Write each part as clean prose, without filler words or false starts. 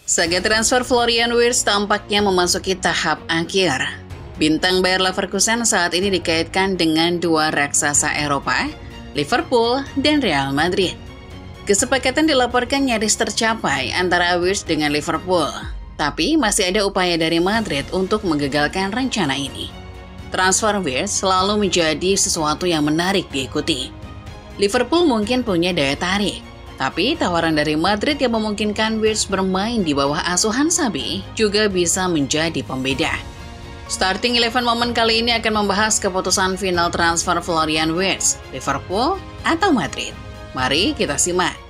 Saga transfer Florian Wirtz tampaknya memasuki tahap akhir. Bintang Bayer Leverkusen saat ini dikaitkan dengan dua raksasa Eropa, Liverpool dan Real Madrid. Kesepakatan dilaporkan nyaris tercapai antara Wirtz dengan Liverpool, tapi masih ada upaya dari Madrid untuk menggagalkan rencana ini. Transfer Wirtz selalu menjadi sesuatu yang menarik diikuti. Liverpool mungkin punya daya tarik, tapi tawaran dari Madrid yang memungkinkan Wirtz bermain di bawah asuhan Xabi juga bisa menjadi pembeda. Starting 11 Moment kali ini akan membahas keputusan final transfer Florian Wirtz, Liverpool atau Madrid. Mari kita simak.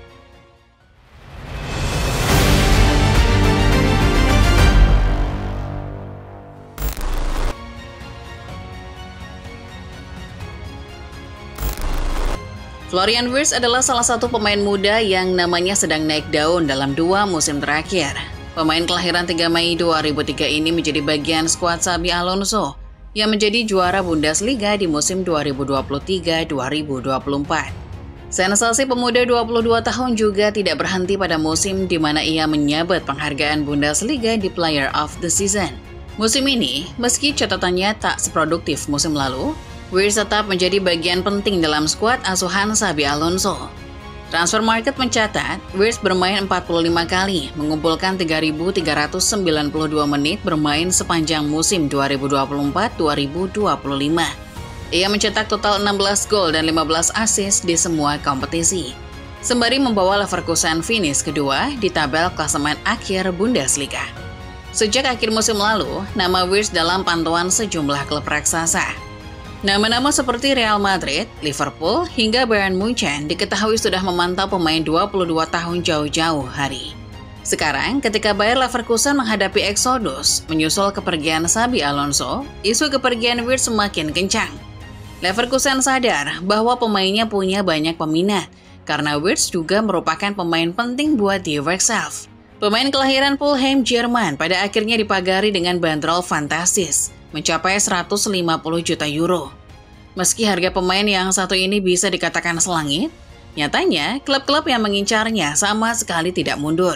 Florian Wirtz adalah salah satu pemain muda yang namanya sedang naik daun dalam 2 musim terakhir. Pemain kelahiran 3 Mei 2003 ini menjadi bagian skuad Xabi Alonso yang menjadi juara Bundesliga di musim 2023-2024. Sensasi pemuda 22 tahun juga tidak berhenti pada musim di mana ia menyabet penghargaan Bundesliga di Player of the Season. Musim ini, meski catatannya tak seproduktif musim lalu, Wirtz tetap menjadi bagian penting dalam skuad asuhan Xabi Alonso. Transfer Market mencatat, Wirtz bermain 45 kali, mengumpulkan 3.392 menit bermain sepanjang musim 2024-2025. Ia mencetak total 16 gol dan 15 assist di semua kompetisi, sembari membawa Leverkusen finish kedua di tabel klasemen akhir Bundesliga. Sejak akhir musim lalu, nama Wirtz dalam pantauan sejumlah klub raksasa. Nama-nama seperti Real Madrid, Liverpool, hingga Bayern Munchen diketahui sudah memantau pemain 22 tahun jauh-jauh hari. Sekarang, ketika Bayer Leverkusen menghadapi eksodus, menyusul kepergian Xabi Alonso, isu kepergian Wirtz semakin kencang. Leverkusen sadar bahwa pemainnya punya banyak peminat, karena Wirtz juga merupakan pemain penting buat Die Werkself. Pemain kelahiran Fulham, Jerman pada akhirnya dipagari dengan bandrol fantastis, mencapai 150 juta euro. Meski harga pemain yang satu ini bisa dikatakan selangit, nyatanya klub-klub yang mengincarnya sama sekali tidak mundur.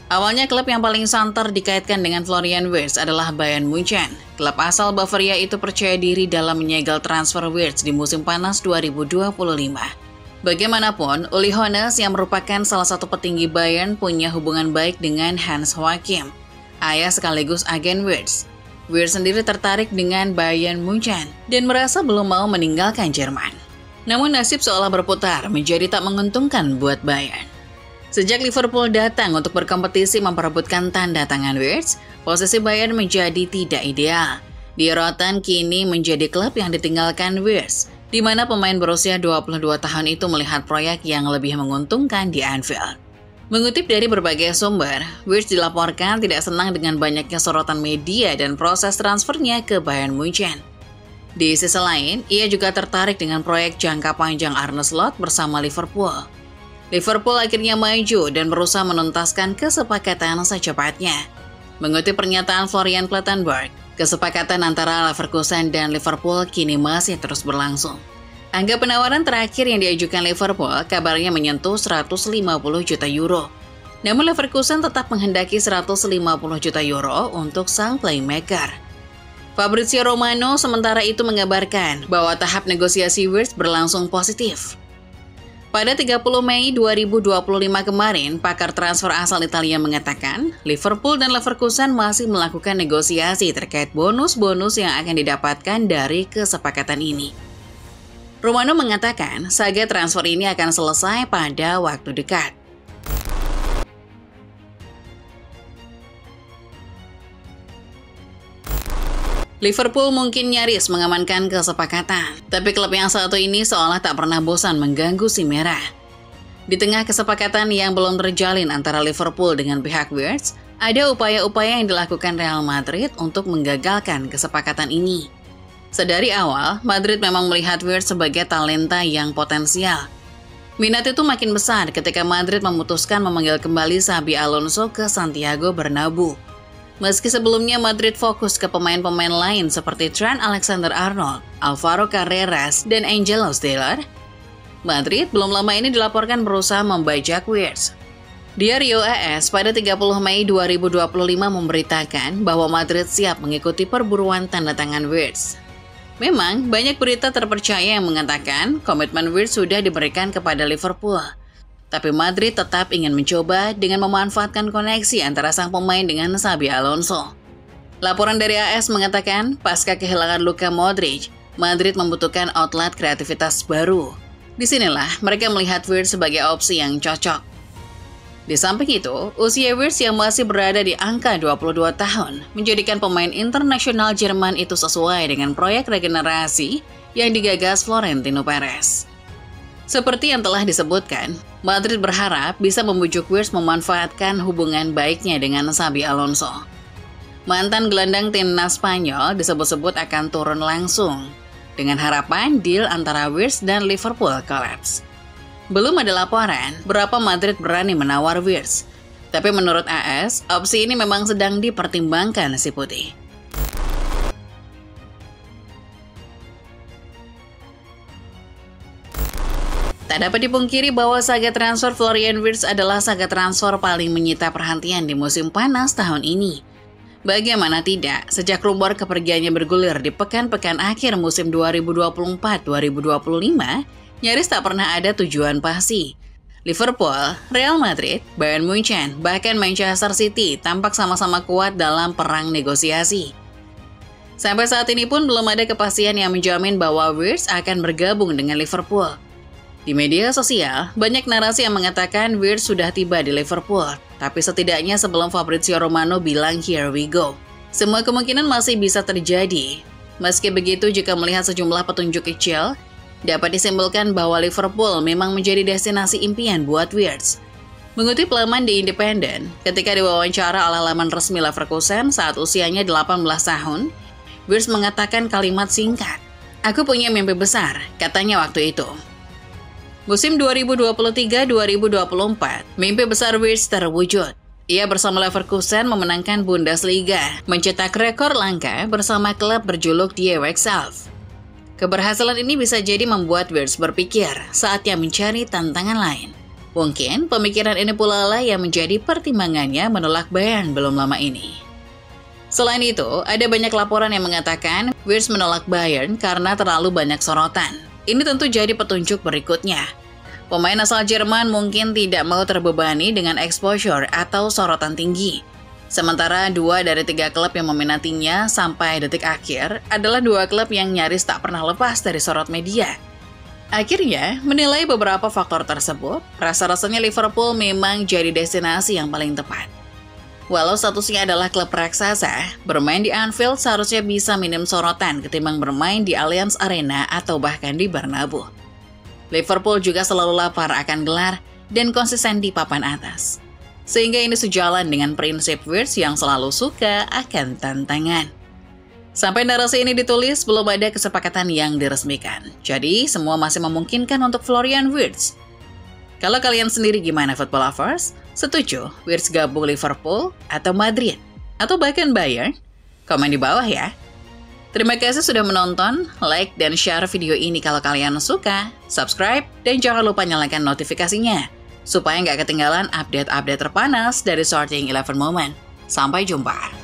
Awalnya klub yang paling santer dikaitkan dengan Florian Wirtz adalah Bayern Munchen. Klub asal Bavaria itu percaya diri dalam menyegel transfer Wirtz di musim panas 2025. Bagaimanapun, Uli Hoeneß yang merupakan salah satu petinggi Bayern punya hubungan baik dengan Hans Joachim, ayah sekaligus agen Wirtz. Wirtz sendiri tertarik dengan Bayern Munchen dan merasa belum mau meninggalkan Jerman. Namun nasib seolah berputar menjadi tak menguntungkan buat Bayern. Sejak Liverpool datang untuk berkompetisi memperebutkan tanda tangan Wirtz, posisi Bayern menjadi tidak ideal. Die Roten kini menjadi klub yang ditinggalkan Wirtz, di mana pemain berusia 22 tahun itu melihat proyek yang lebih menguntungkan di Anfield. Mengutip dari berbagai sumber, Wirtz dilaporkan tidak senang dengan banyaknya sorotan media dan proses transfernya ke Bayern Munchen. Di sisi lain, ia juga tertarik dengan proyek jangka panjang Arne Slot bersama Liverpool. Liverpool akhirnya maju dan berusaha menuntaskan kesepakatan secepatnya. Mengutip pernyataan Florian Plettenberg, kesepakatan antara Leverkusen dan Liverpool kini masih terus berlangsung. Angka penawaran terakhir yang diajukan Liverpool kabarnya menyentuh 150 juta euro. Namun Leverkusen tetap menghendaki 150 juta euro untuk sang playmaker. Fabrizio Romano sementara itu mengabarkan bahwa tahap negosiasi Wirtz berlangsung positif. Pada 30 Mei 2025 kemarin, pakar transfer asal Italia mengatakan Liverpool dan Leverkusen masih melakukan negosiasi terkait bonus-bonus yang akan didapatkan dari kesepakatan ini. Romano mengatakan saga transfer ini akan selesai pada waktu dekat. Liverpool mungkin nyaris mengamankan kesepakatan, tapi klub yang satu ini seolah tak pernah bosan mengganggu si merah. Di tengah kesepakatan yang belum terjalin antara Liverpool dengan pihak Wirtz, ada upaya-upaya yang dilakukan Real Madrid untuk menggagalkan kesepakatan ini. Sedari awal, Madrid memang melihat Wirtz sebagai talenta yang potensial. Minat itu makin besar ketika Madrid memutuskan memanggil kembali Xabi Alonso ke Santiago Bernabeu. Meski sebelumnya Madrid fokus ke pemain-pemain lain seperti Trent Alexander-Arnold, Alvaro Carreras, dan Angelo Stiller, Madrid belum lama ini dilaporkan berusaha membajak Wirtz. Diario AS pada 30 Mei 2025 memberitakan bahwa Madrid siap mengikuti perburuan tanda tangan Wirtz. Memang, banyak berita terpercaya yang mengatakan komitmen Wirtz sudah diberikan kepada Liverpool. Tapi Madrid tetap ingin mencoba dengan memanfaatkan koneksi antara sang pemain dengan Xabi Alonso. Laporan dari AS mengatakan, pasca kehilangan Luka Modric, Madrid membutuhkan outlet kreativitas baru. Disinilah mereka melihat Wirtz sebagai opsi yang cocok. Di samping itu, usia Wirtz yang masih berada di angka 22 tahun menjadikan pemain internasional Jerman itu sesuai dengan proyek regenerasi yang digagas Florentino Perez. Seperti yang telah disebutkan, Madrid berharap bisa membujuk Wirtz memanfaatkan hubungan baiknya dengan Xabi Alonso. Mantan gelandang timnas Spanyol disebut-sebut akan turun langsung, dengan harapan deal antara Wirtz dan Liverpool kolaps. Belum ada laporan berapa Madrid berani menawar Wirtz, tapi menurut AS, opsi ini memang sedang dipertimbangkan si putih. Tak dapat dipungkiri bahwa saga transfer Florian Wirtz adalah saga transfer paling menyita perhatian di musim panas tahun ini. Bagaimana tidak, sejak rumor kepergiannya bergulir di pekan-pekan akhir musim 2024-2025, nyaris tak pernah ada tujuan pasti. Liverpool, Real Madrid, Bayern Munchen, bahkan Manchester City tampak sama-sama kuat dalam perang negosiasi. Sampai saat ini pun belum ada kepastian yang menjamin bahwa Wirtz akan bergabung dengan Liverpool. Di media sosial, banyak narasi yang mengatakan Wirtz sudah tiba di Liverpool, tapi setidaknya sebelum Fabrizio Romano bilang here we go. Semua kemungkinan masih bisa terjadi. Meski begitu, jika melihat sejumlah petunjuk kecil, dapat disimpulkan bahwa Liverpool memang menjadi destinasi impian buat Wirtz. Mengutip laman The Independent, ketika diwawancara oleh laman resmi Leverkusen saat usianya 18 tahun, Wirtz mengatakan kalimat singkat, "Aku punya mimpi besar," katanya waktu itu. Musim 2023-2024, mimpi besar Wirtz terwujud. Ia bersama Leverkusen memenangkan Bundesliga, mencetak rekor langka bersama klub berjuluk Die Werkself. Keberhasilan ini bisa jadi membuat Wirtz berpikir saatnya mencari tantangan lain. Mungkin pemikiran ini pula lah yang menjadi pertimbangannya menolak Bayern belum lama ini. Selain itu, ada banyak laporan yang mengatakan Wirtz menolak Bayern karena terlalu banyak sorotan. Ini tentu jadi petunjuk berikutnya. Pemain asal Jerman mungkin tidak mau terbebani dengan exposure atau sorotan tinggi. Sementara 2 dari 3 klub yang meminatinya sampai detik akhir adalah 2 klub yang nyaris tak pernah lepas dari sorot media. Akhirnya, menilai beberapa faktor tersebut, rasa-rasanya Liverpool memang jadi destinasi yang paling tepat. Walau statusnya adalah klub raksasa, bermain di Anfield seharusnya bisa minim sorotan ketimbang bermain di Allianz Arena atau bahkan di Bernabeu. Liverpool juga selalu lapar akan gelar dan konsisten di papan atas. Sehingga ini sejalan dengan prinsip Wirtz yang selalu suka akan tantangan. Sampai narasi ini ditulis, belum ada kesepakatan yang diresmikan. Jadi, semua masih memungkinkan untuk Florian Wirtz. Kalau kalian sendiri gimana football lovers? Setuju Wirtz gabung Liverpool atau Madrid? Atau bahkan Bayern? Komen di bawah ya. Terima kasih sudah menonton, like dan share video ini kalau kalian suka, subscribe, dan jangan lupa nyalakan notifikasinya, supaya nggak ketinggalan update-update terpanas dari Starting 11 Moment. Sampai jumpa!